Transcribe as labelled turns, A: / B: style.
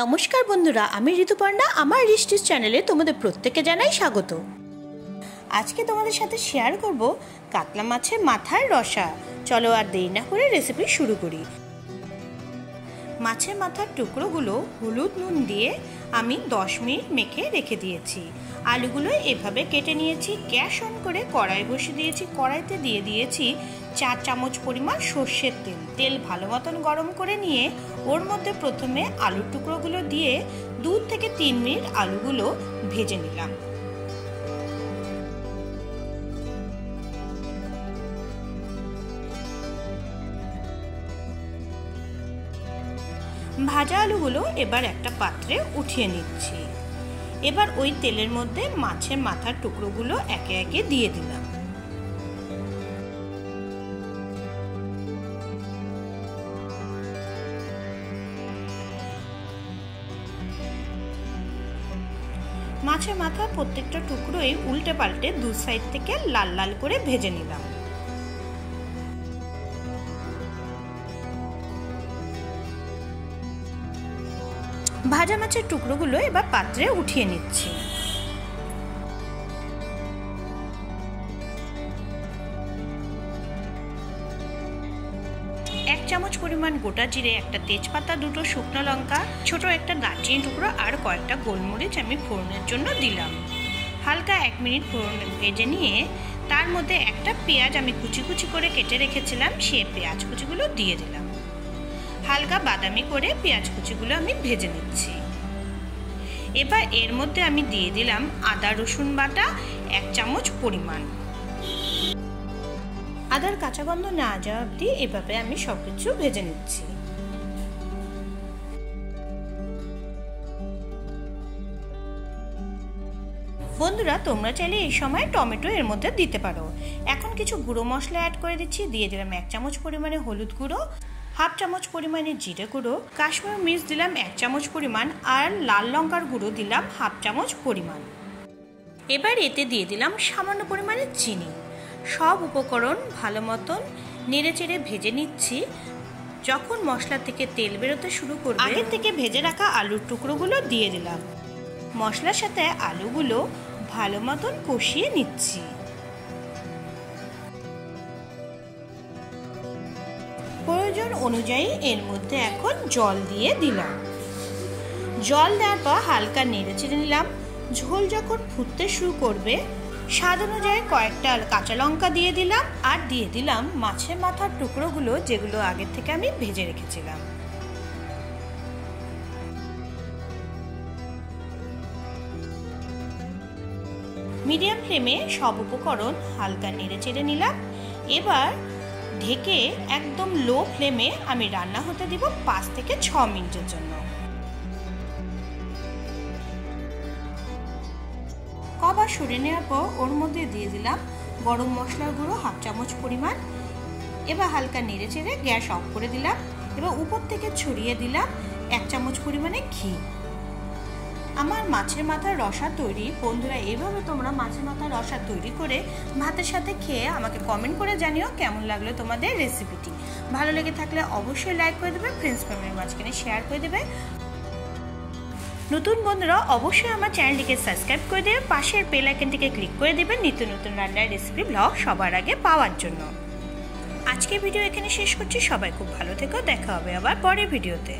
A: নমস্কার বন্ধুরা, আমি ঋতুপর্ণা। আমার রিস্টিস চ্যানেলে তোমাদের প্রত্যেককে জানাই স্বাগত। আজকে তোমাদের সাথে শেয়ার করব কাতলা মাছের মাথার রসা। চলো আর দেরি না করে রেসিপি শুরু করি। মাছের মাথার টুকরোগুলো হলুদ নুন দিয়ে আমি 10 মিনিট মেখে রেখে দিয়েছি। আলুগুলো এভাবে কেটে নিয়েছি। গ্যাস অন করে কড়াই বসিয়ে দিয়েছি। কড়াইতে দিয়ে দিয়েছি 4 চামচ পরিমাণ সর্ষের তেল। তেল ভালো মতন গরম করে নিয়ে ওর মধ্যে প্রথমে আলুর টুকরোগুলো দিয়ে 2 থেকে 3 মিনিট আলুগুলো ভেজে নিলাম। ভাজা আলুগুলো এবার একটা পাত্রে উঠিয়ে নিচ্ছি। এবার ওই তেলের মধ্যে মাছের মাথার টুকরোগুলো একে একে দিয়ে দিলাম। মাছের মাথার প্রত্যেকটা টুকরোই উল্টে পাল্টে 2 সাইড থেকে লাল লাল করে ভেজে নিলাম। ভাজা মাছের টুকরোগুলো এবার পাত্রে উঠিয়ে নিচ্ছি। এক চামচ পরিমাণ গোটা জিরে, একটা তেজপাতা, 2টো শুকনো লঙ্কা, ছোট একটা দারচিনি টুকরো আর কয়েকটা গোলমরিচ আমি ফোড়নের জন্য দিলাম। হালকা 1 মিনিট ফোড়ন ভেজে নিয়ে তার মধ্যে একটা পেঁয়াজ আমি কুচি কুচি করে কেটে রেখেছিলাম, সেই পেঁয়াজ কুচিগুলো দিয়ে দিলাম। হালকা বাদামি করে পেঁয়াজ কুচিগুলো আমি ভেজে নিচ্ছি। এবার এর মধ্যে আমি দিয়ে দিলাম আদা রসুন বাটা 1 চামচ পরিমাণ। আদার কাঁচা গন্ধ না যাওয়া অবধি এভাবে আমি সবকিছু ভেজে নিচ্ছি। বন্ধুরা, তোমরা চাইলে এই সময় টমেটো এর মধ্যে দিতে পারো। এখন কিছু গুঁড়ো মশলা অ্যাড করে দিচ্ছি। দিয়ে দিলাম 1 চামচ পরিমাণে হলুদ গুঁড়ো, 1/2 চামচ পরিমাণে জিরে গুঁড়ো, কাশ্মীরি মির্চ দিলাম 1 চামচ পরিমাণ, আর লাল লঙ্কার গুঁড়ো দিলাম 1/2 চামচ পরিমাণ। এবার এতে দিয়ে দিলাম সামান্য পরিমাণে চিনি। সব উপকরণ ভালো মতন নেড়েচেড়ে ভেজে নিচ্ছি। যখন মশলা থেকে তেল বেরোতে শুরু করবে, আগে থেকে ভেজে রাখা আলুর টুকরোগুলো দিয়ে দিলাম। মশলার সাথে আলুগুলো ভালো মতন কষিয়ে নিচ্ছি। প্রয়োজন অনুযায়ী এর মধ্যে এখন জল দিয়ে দিলাম। জল দেওয়ার পর হালকা নেড়েচেড়ে নিলাম। ঝোল যখন ফুটতে শুরু করবে, স্বাদ অনুযায়ী কয়েকটা কাঁচা লঙ্কা দিয়ে দিলাম, আর দিয়ে দিলাম মাছের মাথার টুকরোগুলো, যেগুলো আগে থেকে আমি ভেজে রেখেছিলাম। মিডিয়াম ফ্লেমে সব উপকরণ হালকা নেড়েচেড়ে নিলাম। এবার ঢেকে একদম লো ফ্লেমে আমি রান্না হতে দিব 5 থেকে 6 মিনিটের জন্য। কবার সরে নেওয়ার পর ওর মধ্যে দিয়ে দিলাম গরম মশলার গুঁড়ো 1/2 চামচ পরিমাণ। এবার হালকা নেড়েচেড়ে গ্যাস অফ করে দিলাম। এবার উপর থেকে ছড়িয়ে দিলাম 1 চামচ পরিমাণে ঘি। আমার মাছের মাথার রসা তৈরি। বন্ধুরা, এইভাবে তোমরা মাছের মাথার রসা তৈরি করে ভাতের সাথে খেয়ে আমাকে কমেন্ট করে জানিও কেমন লাগলো তোমাদের রেসিপিটি। ভালো লেগে থাকলে অবশ্যই লাইক করে দেবে, ফ্রেন্ডস ফ্যামিলির মাঝখানে শেয়ার করে দেবে। নতুন বন্ধুরা অবশ্যই আমার চ্যানেলটিকে সাবস্ক্রাইব করে দেবে, পাশের বেল আইকনটিকে ক্লিক করে দেবে নিত্য নতুন রান্নার রেসিপি ব্লগ সবার আগে পাওয়ার জন্য। আজকের ভিডিও এখানে শেষ করছি। সবাই খুব ভালো থেকো। দেখা হবে আবার পরের ভিডিওতে।